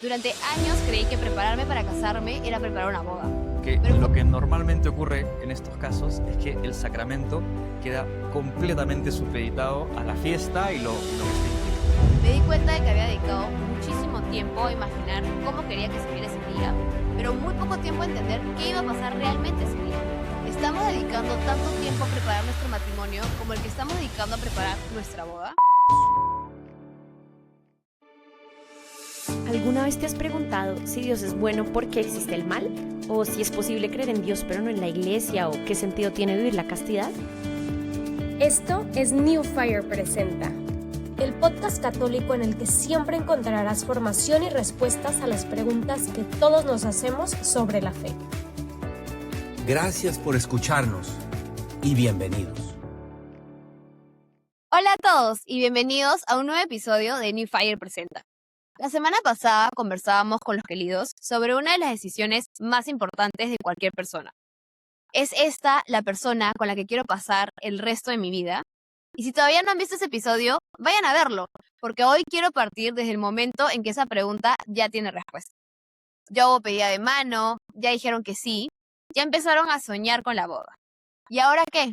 Durante años creí que prepararme para casarme era preparar una boda. Pero Lo que normalmente ocurre en estos casos es que el sacramento queda completamente supeditado a la fiesta y lo que se implica. me di cuenta de que había dedicado muchísimo tiempo a imaginar cómo quería que se viera ese día, pero muy poco tiempo a entender qué iba a pasar realmente ese día. ¿Estamos dedicando tanto tiempo a preparar nuestro matrimonio como el que estamos dedicando a preparar nuestra boda? ¿Alguna vez te has preguntado si Dios es bueno porque existe el mal? ¿O si es posible creer en Dios pero no en la iglesia? ¿O qué sentido tiene vivir la castidad? Esto es New Fire Presenta, el podcast católico en el que siempre encontrarás formación y respuestas a las preguntas que todos nos hacemos sobre la fe. Gracias por escucharnos y bienvenidos. Hola a todos y bienvenidos a un nuevo episodio de New Fire Presenta. La semana pasada conversábamos con los queridos sobre una de las decisiones más importantes de cualquier persona. ¿Es esta la persona con la que quiero pasar el resto de mi vida? Y si todavía no han visto ese episodio, vayan a verlo, porque hoy quiero partir desde el momento en que esa pregunta ya tiene respuesta. Ya hubo pedida de mano, ya dijeron que sí, ya empezaron a soñar con la boda. ¿Y ahora qué?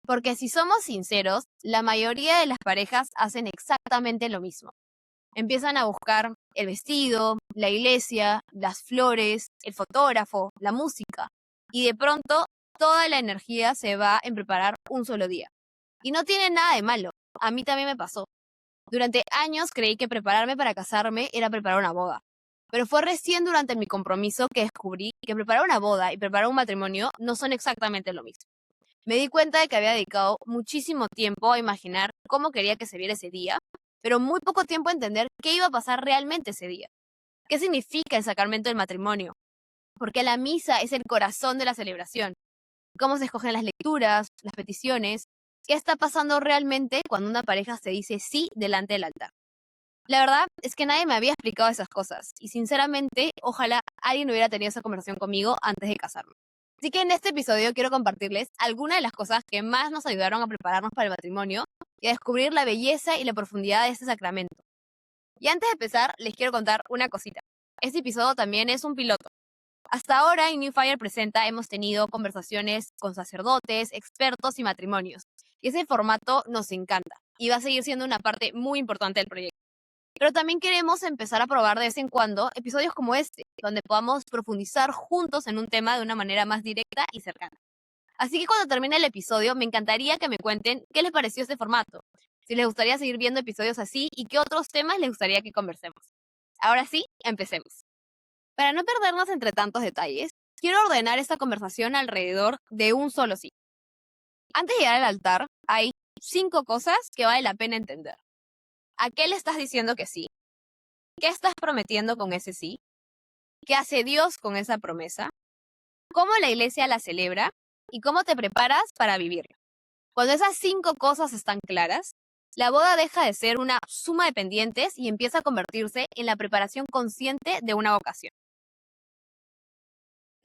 Porque si somos sinceros, la mayoría de las parejas hacen exactamente lo mismo. Empiezan a buscar el vestido, la iglesia, las flores, el fotógrafo, la música. Y de pronto, toda la energía se va en preparar un solo día. Y no tiene nada de malo. A mí también me pasó. Durante años creí que prepararme para casarme era preparar una boda. Pero fue recién durante mi compromiso que descubrí que preparar una boda y preparar un matrimonio no son exactamente lo mismo. Me di cuenta de que había dedicado muchísimo tiempo a imaginar cómo quería que se viera ese día, pero muy poco tiempo a entender qué iba a pasar realmente ese día. ¿Qué significa el sacramento del matrimonio? Porque la misa es el corazón de la celebración. ¿Cómo se escogen las lecturas, las peticiones? ¿Qué está pasando realmente cuando una pareja se dice sí delante del altar? La verdad es que nadie me había explicado esas cosas y sinceramente ojalá alguien hubiera tenido esa conversación conmigo antes de casarme. Así que en este episodio quiero compartirles algunas de las cosas que más nos ayudaron a prepararnos para el matrimonio y a descubrir la belleza y la profundidad de este sacramento. Y antes de empezar, les quiero contar una cosita. Este episodio también es un piloto. Hasta ahora en New Fire Presenta hemos tenido conversaciones con sacerdotes, expertos y matrimonios. Y ese formato nos encanta y va a seguir siendo una parte muy importante del proyecto. Pero también queremos empezar a probar de vez en cuando episodios como este, donde podamos profundizar juntos en un tema de una manera más directa y cercana. Así que cuando termine el episodio, me encantaría que me cuenten qué les pareció este formato, si les gustaría seguir viendo episodios así y qué otros temas les gustaría que conversemos. Ahora sí, empecemos. Para no perdernos entre tantos detalles, quiero ordenar esta conversación alrededor de un solo sí. Antes de llegar al altar, hay 5 cosas que vale la pena entender. ¿A qué le estás diciendo que sí? ¿Qué estás prometiendo con ese sí? ¿Qué hace Dios con esa promesa? ¿Cómo la iglesia la celebra? ¿Y cómo te preparas para vivirla? Cuando esas 5 cosas están claras, la boda deja de ser una suma de pendientes y empieza a convertirse en la preparación consciente de una vocación.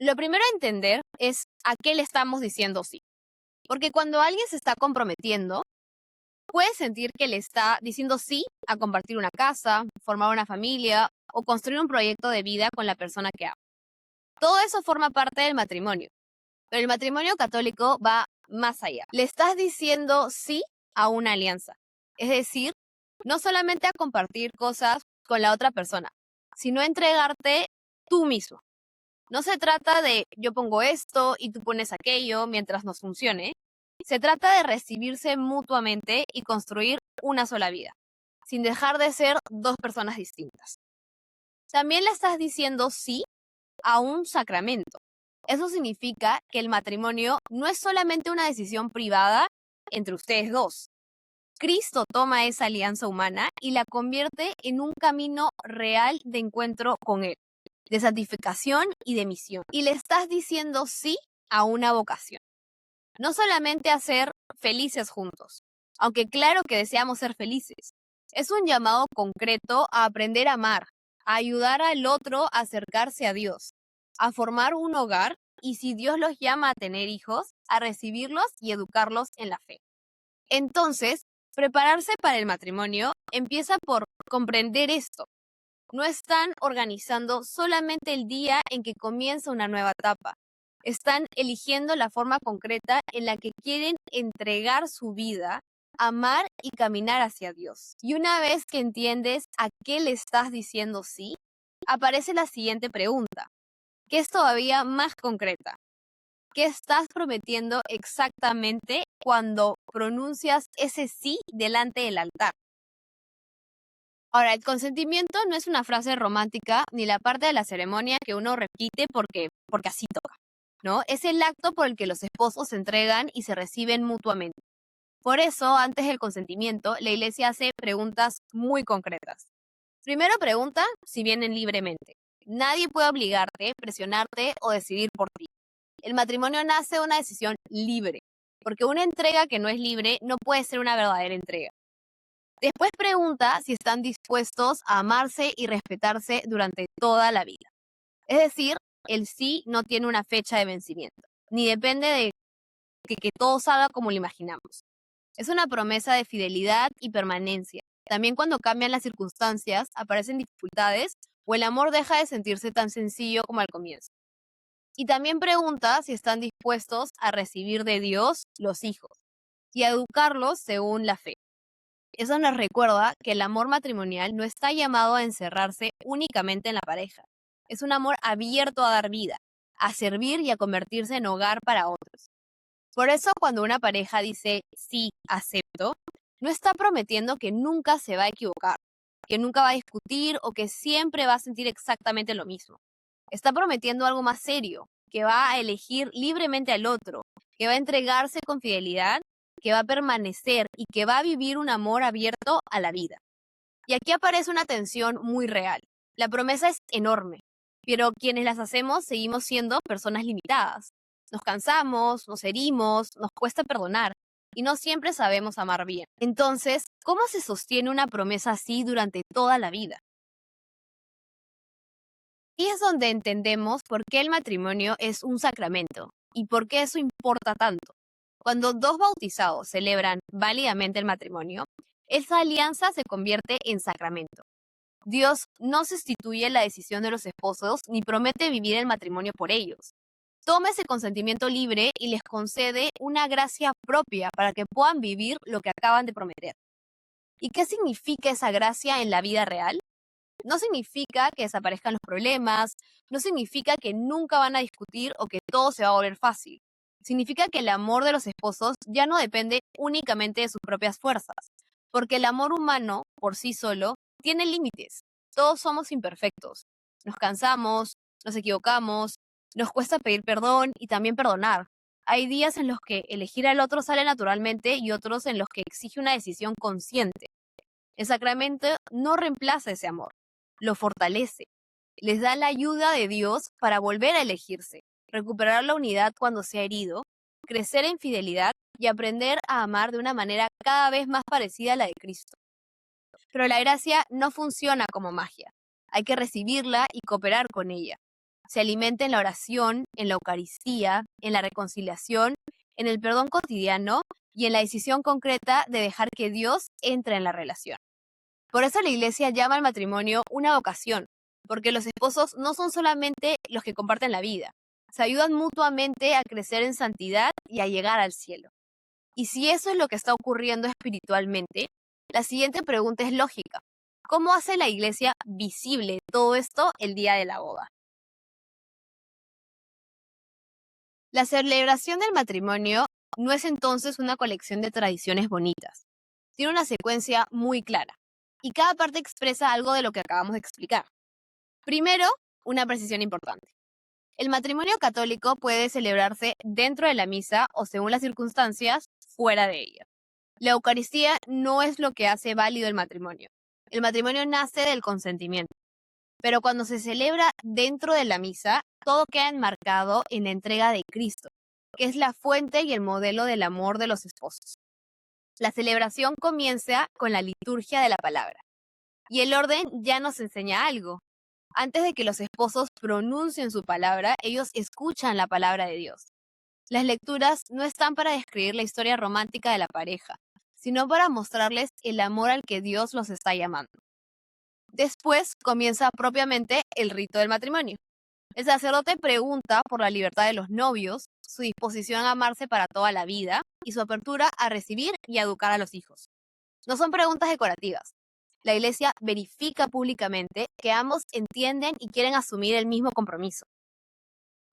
Lo primero a entender es a qué le estamos diciendo sí. Porque cuando alguien se está comprometiendo, puede sentir que le está diciendo sí a compartir una casa, formar una familia o construir un proyecto de vida con la persona que ama. Todo eso forma parte del matrimonio, pero el matrimonio católico va más allá. Le estás diciendo sí a una alianza, es decir, no solamente a compartir cosas con la otra persona, sino a entregarte tú mismo. No se trata de yo pongo esto y tú pones aquello mientras nos funcione. Se trata de recibirse mutuamente y construir una sola vida, sin dejar de ser 2 personas distintas. También le estás diciendo sí a un sacramento. Eso significa que el matrimonio no es solamente una decisión privada entre ustedes dos. Cristo toma esa alianza humana y la convierte en un camino real de encuentro con Él, de santificación y de misión. Y le estás diciendo sí a una vocación. No solamente a ser felices juntos, aunque claro que deseamos ser felices. Es un llamado concreto a aprender a amar, a ayudar al otro a acercarse a Dios, a formar un hogar y si Dios los llama a tener hijos, a recibirlos y educarlos en la fe. Entonces, prepararse para el matrimonio empieza por comprender esto. No están organizando solamente el día en que comienza una nueva etapa. Están eligiendo la forma concreta en la que quieren entregar su vida, amar y caminar hacia Dios. Y una vez que entiendes a qué le estás diciendo sí, aparece la siguiente pregunta, que es todavía más concreta. ¿Qué estás prometiendo exactamente cuando pronuncias ese sí delante del altar? Ahora, el consentimiento no es una frase romántica ni la parte de la ceremonia que uno repite porque así toca, ¿no? Es el acto por el que los esposos se entregan y se reciben mutuamente. Por eso, antes del consentimiento, la iglesia hace preguntas muy concretas. Primero pregunta si vienen libremente. Nadie puede obligarte, presionarte o decidir por ti. El matrimonio nace de una decisión libre, porque una entrega que no es libre no puede ser una verdadera entrega. Después pregunta si están dispuestos a amarse y respetarse durante toda la vida. Es decir, el sí no tiene una fecha de vencimiento, ni depende de que todo salga como lo imaginamos. Es una promesa de fidelidad y permanencia. También cuando cambian las circunstancias, aparecen dificultades o el amor deja de sentirse tan sencillo como al comienzo. Y también pregunta si están dispuestos a recibir de Dios los hijos y a educarlos según la fe. Eso nos recuerda que el amor matrimonial no está llamado a encerrarse únicamente en la pareja. Es un amor abierto a dar vida, a servir y a convertirse en hogar para otros. Por eso cuando una pareja dice sí, acepto, no está prometiendo que nunca se va a equivocar, que nunca va a discutir o que siempre va a sentir exactamente lo mismo. Está prometiendo algo más serio, que va a elegir libremente al otro, que va a entregarse con fidelidad, que va a permanecer y que va a vivir un amor abierto a la vida. Y aquí aparece una tensión muy real. La promesa es enorme, pero quienes las hacemos seguimos siendo personas limitadas. Nos cansamos, nos herimos, nos cuesta perdonar y no siempre sabemos amar bien. Entonces, ¿cómo se sostiene una promesa así durante toda la vida? Y es donde entendemos por qué el matrimonio es un sacramento y por qué eso importa tanto. Cuando dos bautizados celebran válidamente el matrimonio, esa alianza se convierte en sacramento. Dios no sustituye la decisión de los esposos ni promete vivir el matrimonio por ellos. Toma ese consentimiento libre y les concede una gracia propia para que puedan vivir lo que acaban de prometer. ¿Y qué significa esa gracia en la vida real? No significa que desaparezcan los problemas, no significa que nunca van a discutir o que todo se va a volver fácil. Significa que el amor de los esposos ya no depende únicamente de sus propias fuerzas, porque el amor humano, por sí solo, tiene límites. Todos somos imperfectos. Nos cansamos, nos equivocamos, nos cuesta pedir perdón y también perdonar. Hay días en los que elegir al otro sale naturalmente y otros en los que exige una decisión consciente. El sacramento no reemplaza ese amor, lo fortalece. Les da la ayuda de Dios para volver a elegirse, recuperar la unidad cuando se ha herido, crecer en fidelidad y aprender a amar de una manera cada vez más parecida a la de Cristo. Pero la gracia no funciona como magia. Hay que recibirla y cooperar con ella. Se alimenta en la oración, en la Eucaristía, en la reconciliación, en el perdón cotidiano y en la decisión concreta de dejar que Dios entre en la relación. Por eso la Iglesia llama al matrimonio una vocación, porque los esposos no son solamente los que comparten la vida, se ayudan mutuamente a crecer en santidad y a llegar al cielo. Y si eso es lo que está ocurriendo espiritualmente, la siguiente pregunta es lógica. ¿Cómo hace la Iglesia visible todo esto el día de la boda? La celebración del matrimonio no es entonces una colección de tradiciones bonitas. Tiene una secuencia muy clara, y cada parte expresa algo de lo que acabamos de explicar. Primero, una precisión importante. El matrimonio católico puede celebrarse dentro de la misa o, según las circunstancias, fuera de ella. La Eucaristía no es lo que hace válido el matrimonio. El matrimonio nace del consentimiento. Pero cuando se celebra dentro de la misa, todo queda enmarcado en la entrega de Cristo, que es la fuente y el modelo del amor de los esposos. La celebración comienza con la liturgia de la palabra. Y el orden ya nos enseña algo. Antes de que los esposos pronuncien su palabra, ellos escuchan la palabra de Dios. Las lecturas no están para describir la historia romántica de la pareja, sino para mostrarles el amor al que Dios los está llamando. Después comienza propiamente el rito del matrimonio. El sacerdote pregunta por la libertad de los novios, su disposición a amarse para toda la vida y su apertura a recibir y a educar a los hijos. No son preguntas decorativas. La Iglesia verifica públicamente que ambos entienden y quieren asumir el mismo compromiso.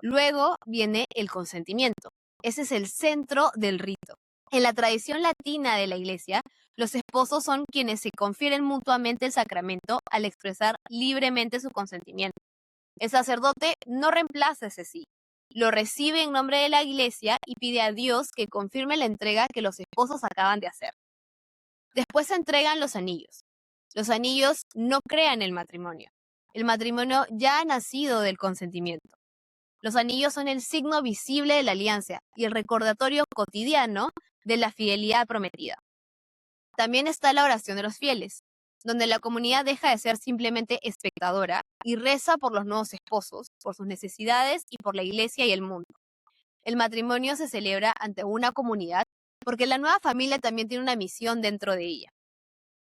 Luego viene el consentimiento. Ese es el centro del rito. En la tradición latina de la Iglesia, los esposos son quienes se confieren mutuamente el sacramento al expresar libremente su consentimiento. El sacerdote no reemplaza ese sí, lo recibe en nombre de la Iglesia y pide a Dios que confirme la entrega que los esposos acaban de hacer. Después se entregan los anillos. Los anillos no crean el matrimonio. El matrimonio ya ha nacido del consentimiento. Los anillos son el signo visible de la alianza y el recordatorio cotidiano de la fidelidad prometida. También está la oración de los fieles, donde la comunidad deja de ser simplemente espectadora y reza por los nuevos esposos, por sus necesidades y por la Iglesia y el mundo. El matrimonio se celebra ante una comunidad porque la nueva familia también tiene una misión dentro de ella.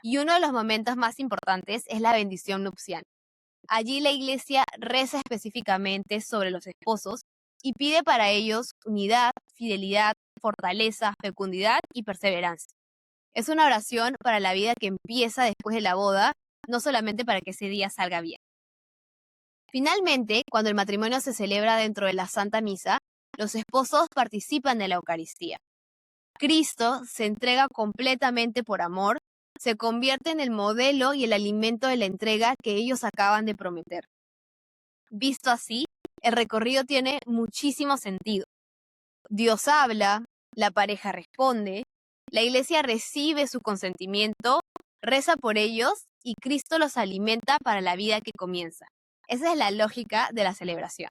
Y uno de los momentos más importantes es la bendición nupcial. Allí la Iglesia reza específicamente sobre los esposos y pide para ellos unidad, fidelidad, fortaleza, fecundidad y perseverancia. Es una oración para la vida que empieza después de la boda, no solamente para que ese día salga bien. Finalmente, cuando el matrimonio se celebra dentro de la Santa Misa, los esposos participan de la Eucaristía. Cristo se entrega completamente por amor, se convierte en el modelo y el alimento de la entrega que ellos acaban de prometer. Visto así, el recorrido tiene muchísimo sentido. Dios habla, la pareja responde, la Iglesia recibe su consentimiento, reza por ellos y Cristo los alimenta para la vida que comienza. Esa es la lógica de la celebración.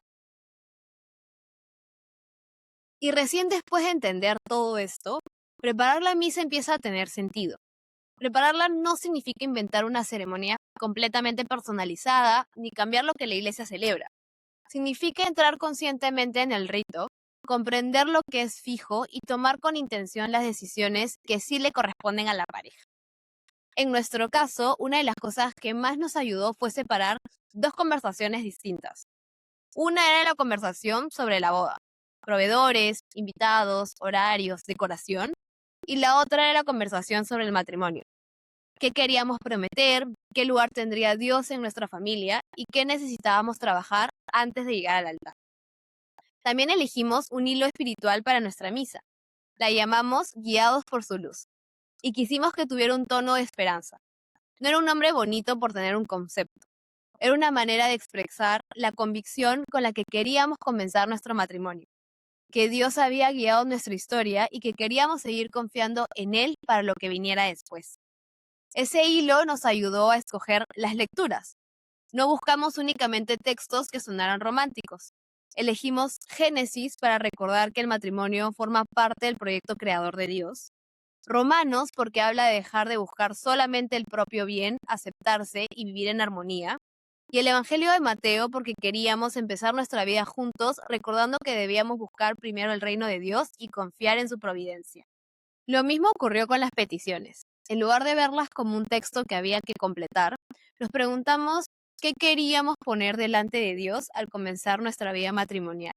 Y recién después de entender todo esto, preparar la misa empieza a tener sentido. Prepararla no significa inventar una ceremonia completamente personalizada ni cambiar lo que la Iglesia celebra. Significa entrar conscientemente en el rito, comprender lo que es fijo y tomar con intención las decisiones que sí le corresponden a la pareja. En nuestro caso, una de las cosas que más nos ayudó fue separar dos conversaciones distintas. Una era la conversación sobre la boda, proveedores, invitados, horarios, decoración, y la otra era la conversación sobre el matrimonio. ¿Qué queríamos prometer? ¿Qué lugar tendría Dios en nuestra familia? ¿Y qué necesitábamos trabajar antes de llegar al altar? También elegimos un hilo espiritual para nuestra misa. La llamamos Guiados por su luz. Y quisimos que tuviera un tono de esperanza. No era un nombre bonito por tener un concepto. Era una manera de expresar la convicción con la que queríamos comenzar nuestro matrimonio. Que Dios había guiado nuestra historia y que queríamos seguir confiando en Él para lo que viniera después. Ese hilo nos ayudó a escoger las lecturas. No buscamos únicamente textos que sonaran románticos. Elegimos Génesis para recordar que el matrimonio forma parte del proyecto creador de Dios. Romanos porque habla de dejar de buscar solamente el propio bien, aceptarse y vivir en armonía. Y el Evangelio de Mateo porque queríamos empezar nuestra vida juntos recordando que debíamos buscar primero el reino de Dios y confiar en su providencia. Lo mismo ocurrió con las peticiones. En lugar de verlas como un texto que había que completar, nos preguntamos qué queríamos poner delante de Dios al comenzar nuestra vida matrimonial.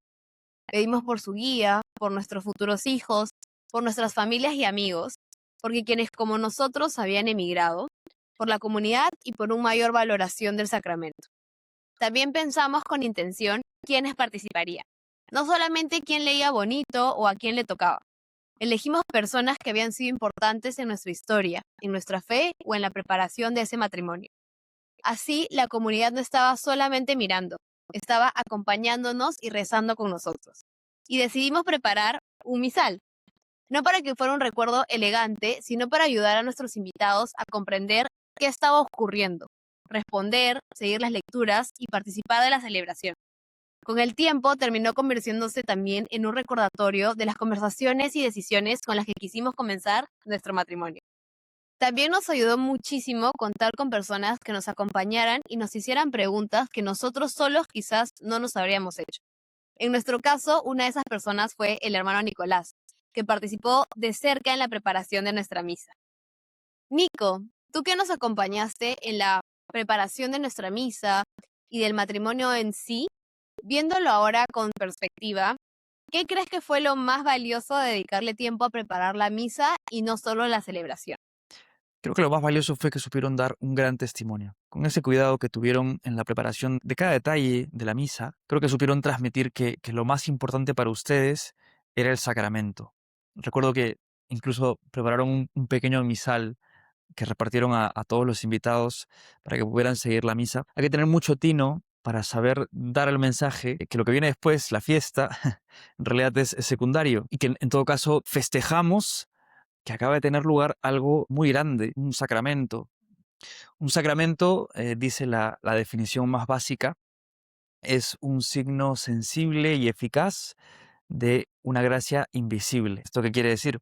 Pedimos por su guía, por nuestros futuros hijos, por nuestras familias y amigos, porque quienes como nosotros habían emigrado, por la comunidad y por una mayor valoración del sacramento. También pensamos con intención quiénes participarían, no solamente quién leía bonito o a quién le tocaba. Elegimos personas que habían sido importantes en nuestra historia, en nuestra fe o en la preparación de ese matrimonio. Así, la comunidad no estaba solamente mirando, estaba acompañándonos y rezando con nosotros. Y decidimos preparar un misal, no para que fuera un recuerdo elegante, sino para ayudar a nuestros invitados a comprender qué estaba ocurriendo, responder, seguir las lecturas y participar de la celebración. Con el tiempo terminó convirtiéndose también en un recordatorio de las conversaciones y decisiones con las que quisimos comenzar nuestro matrimonio. También nos ayudó muchísimo contar con personas que nos acompañaran y nos hicieran preguntas que nosotros solos quizás no nos habríamos hecho. En nuestro caso, una de esas personas fue el hermano Nicolás, que participó de cerca en la preparación de nuestra misa. Nico, tú que nos acompañaste en la preparación de nuestra misa y del matrimonio en sí, viéndolo ahora con perspectiva, ¿qué crees que fue lo más valioso de dedicarle tiempo a preparar la misa y no solo la celebración? Creo que lo más valioso fue que supieron dar un gran testimonio. Con ese cuidado que tuvieron en la preparación de cada detalle de la misa, creo que supieron transmitir que lo más importante para ustedes era el sacramento. Recuerdo que incluso prepararon un pequeño misal que repartieron a todos los invitados para que pudieran seguir la misa. Hay que tener mucho tino para saber dar el mensaje que lo que viene después, la fiesta, en realidad es secundario y que en todo caso festejamos que acaba de tener lugar algo muy grande, un sacramento. Un sacramento, dice la definición más básica, es un signo sensible y eficaz de una gracia invisible. ¿Esto qué quiere decir?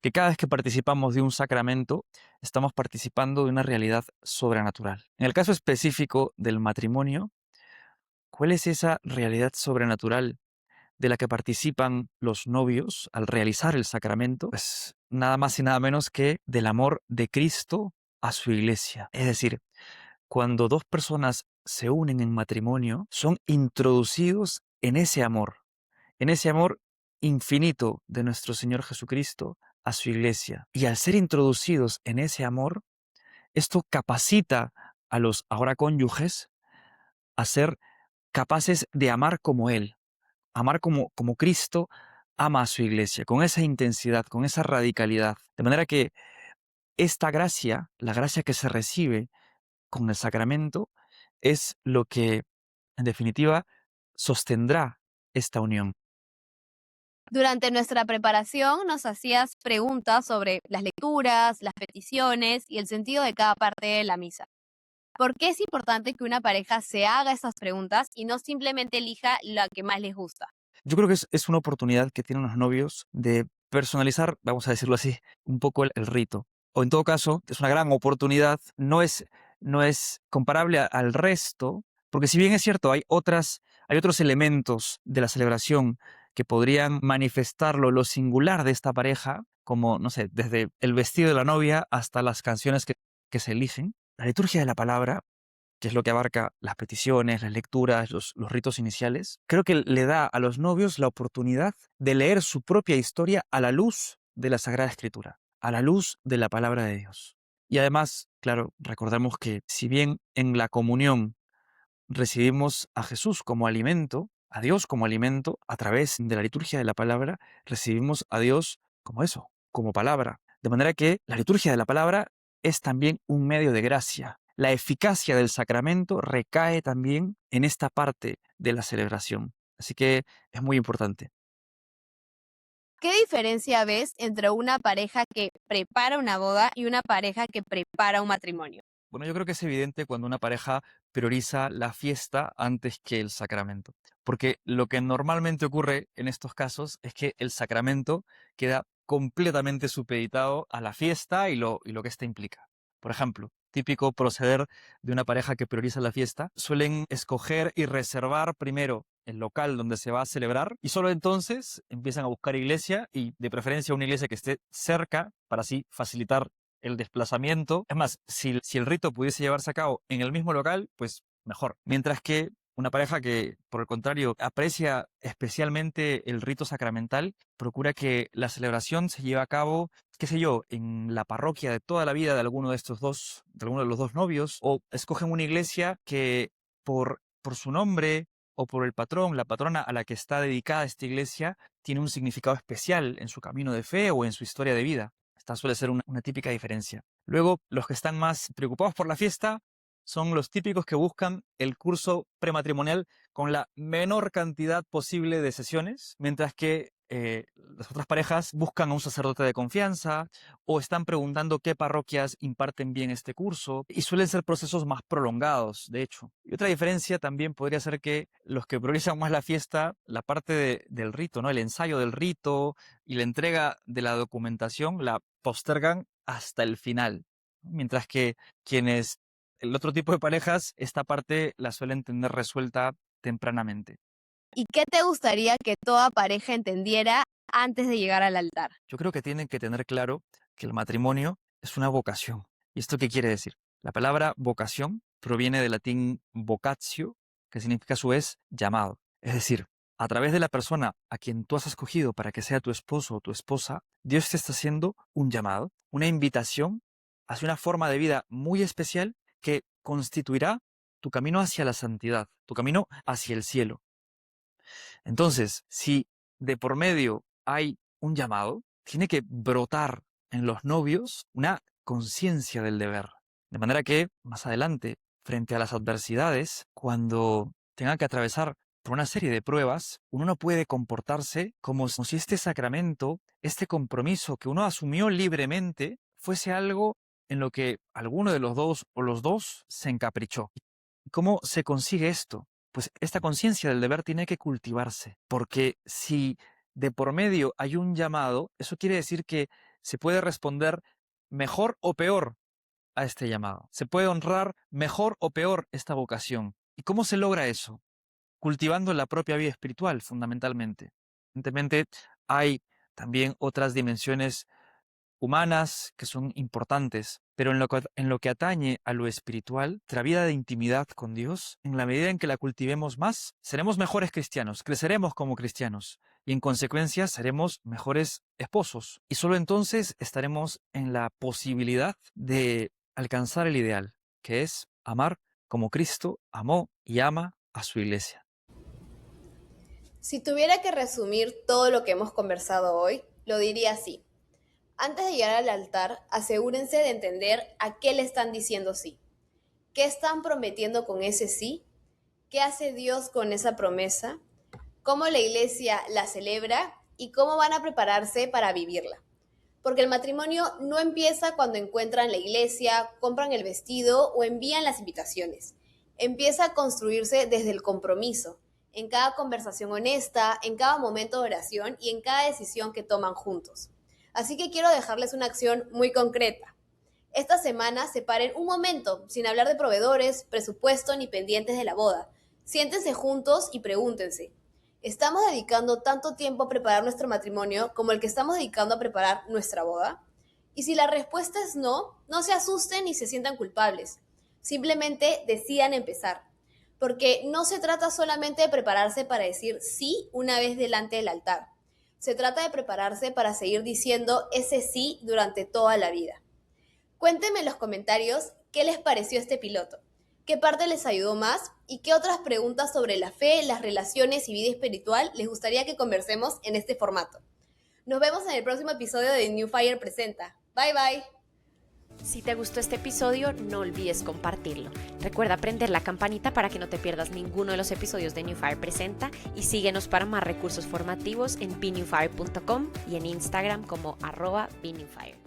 Que cada vez que participamos de un sacramento, estamos participando de una realidad sobrenatural. En el caso específico del matrimonio, ¿cuál es esa realidad sobrenatural de la que participan los novios al realizar el sacramento? Pues nada más y nada menos que del amor de Cristo a su iglesia. Es decir, cuando dos personas se unen en matrimonio, son introducidos en ese amor infinito de nuestro Señor Jesucristo a su iglesia. Y al ser introducidos en ese amor, esto capacita a los ahora cónyuges a ser capaces de amar como Él, amar como Cristo ama a su iglesia, con esa intensidad, con esa radicalidad. De manera que esta gracia, la gracia que se recibe con el sacramento, es lo que, en definitiva, sostendrá esta unión. Durante nuestra preparación nos hacías preguntas sobre las lecturas, las peticiones y el sentido de cada parte de la misa. ¿Por qué es importante que una pareja se haga estas preguntas y no simplemente elija la que más les gusta? Yo creo que es una oportunidad que tienen los novios de personalizar, vamos a decirlo así, un poco el rito. O en todo caso, es una gran oportunidad, no es comparable al resto, porque si bien es cierto, hay otros elementos de la celebración que podrían manifestarlo, lo singular de esta pareja, como, no sé, desde el vestido de la novia hasta las canciones que se eligen. La liturgia de la palabra, que es lo que abarca las peticiones, las lecturas, los ritos iniciales, creo que le da a los novios la oportunidad de leer su propia historia a la luz de la Sagrada Escritura, a la luz de la palabra de Dios. Y además, claro, recordemos que si bien en la comunión recibimos a Jesús como alimento, a Dios como alimento, a través de la liturgia de la palabra, recibimos a Dios como eso, como palabra. De manera que la liturgia de la palabra es también un medio de gracia. La eficacia del sacramento recae también en esta parte de la celebración. Así que es muy importante. ¿Qué diferencia ves entre una pareja que prepara una boda y una pareja que prepara un matrimonio? Bueno, yo creo que es evidente cuando una pareja prioriza la fiesta antes que el sacramento, porque lo que normalmente ocurre en estos casos es que el sacramento queda completamente supeditado a la fiesta y lo que ésta implica. Por ejemplo, típico proceder de una pareja que prioriza la fiesta, suelen escoger y reservar primero el local donde se va a celebrar y solo entonces empiezan a buscar iglesia y de preferencia una iglesia que esté cerca para así facilitar el desplazamiento. Es más, si el rito pudiese llevarse a cabo en el mismo local, pues mejor. Mientras que una pareja que, por el contrario, aprecia especialmente el rito sacramental, procura que la celebración se lleve a cabo, qué sé yo, en la parroquia de toda la vida de alguno de los dos novios, o escogen una iglesia que por su nombre o por el patrón, la patrona a la que está dedicada esta iglesia, tiene un significado especial en su camino de fe o en su historia de vida. Esta suele ser una típica diferencia. Luego, los que están más preocupados por la fiesta son los típicos que buscan el curso prematrimonial con la menor cantidad posible de sesiones, mientras que las otras parejas buscan a un sacerdote de confianza o están preguntando qué parroquias imparten bien este curso y suelen ser procesos más prolongados, de hecho. Y otra diferencia también podría ser que los que priorizan más la fiesta, la parte del rito, ¿no? El ensayo del rito y la entrega de la documentación la postergan hasta el final, mientras que el otro tipo de parejas, esta parte la suelen tener resuelta tempranamente. ¿Y qué te gustaría que toda pareja entendiera antes de llegar al altar? Yo creo que tienen que tener claro que el matrimonio es una vocación. ¿Y esto qué quiere decir? La palabra vocación proviene del latín vocatio, que significa a su vez llamado. Es decir, a través de la persona a quien tú has escogido para que sea tu esposo o tu esposa, Dios te está haciendo un llamado, una invitación hacia una forma de vida muy especial que constituirá tu camino hacia la santidad, tu camino hacia el cielo. Entonces, si de por medio hay un llamado, tiene que brotar en los novios una conciencia del deber. De manera que, más adelante, frente a las adversidades, cuando tenga que atravesar por una serie de pruebas, uno no puede comportarse como si este sacramento, este compromiso que uno asumió libremente, fuese algo en lo que alguno de los dos o los dos se encaprichó. ¿Cómo se consigue esto? Pues esta conciencia del deber tiene que cultivarse, porque si de por medio hay un llamado, eso quiere decir que se puede responder mejor o peor a este llamado. Se puede honrar mejor o peor esta vocación. ¿Y cómo se logra eso? Cultivando la propia vida espiritual, fundamentalmente. Evidentemente, hay también otras dimensiones humanas que son importantes, pero en lo que atañe a lo espiritual, nuestra vida de intimidad con Dios, en la medida en que la cultivemos más, seremos mejores cristianos, creceremos como cristianos y en consecuencia seremos mejores esposos. Y solo entonces estaremos en la posibilidad de alcanzar el ideal, que es amar como Cristo amó y ama a su iglesia. Si tuviera que resumir todo lo que hemos conversado hoy, lo diría así. Antes de llegar al altar, asegúrense de entender a qué le están diciendo sí. ¿Qué están prometiendo con ese sí? ¿Qué hace Dios con esa promesa? ¿Cómo la iglesia la celebra? ¿Y cómo van a prepararse para vivirla? Porque el matrimonio no empieza cuando encuentran la iglesia, compran el vestido o envían las invitaciones. Empieza a construirse desde el compromiso, en cada conversación honesta, en cada momento de oración y en cada decisión que toman juntos. Así que quiero dejarles una acción muy concreta. Esta semana separen un momento, sin hablar de proveedores, presupuesto ni pendientes de la boda. Siéntense juntos y pregúntense, ¿estamos dedicando tanto tiempo a preparar nuestro matrimonio como el que estamos dedicando a preparar nuestra boda? Y si la respuesta es no, no se asusten ni se sientan culpables. Simplemente decidan empezar. Porque no se trata solamente de prepararse para decir sí una vez delante del altar. Se trata de prepararse para seguir diciendo ese sí durante toda la vida. Cuéntenme en los comentarios qué les pareció este piloto, qué parte les ayudó más y qué otras preguntas sobre la fe, las relaciones y vida espiritual les gustaría que conversemos en este formato. Nos vemos en el próximo episodio de New Fire Presenta. Bye bye. Si te gustó este episodio, no olvides compartirlo. Recuerda prender la campanita para que no te pierdas ninguno de los episodios de New Fire Presenta y síguenos para más recursos formativos en bnewfire.com y en Instagram como @bnewfire.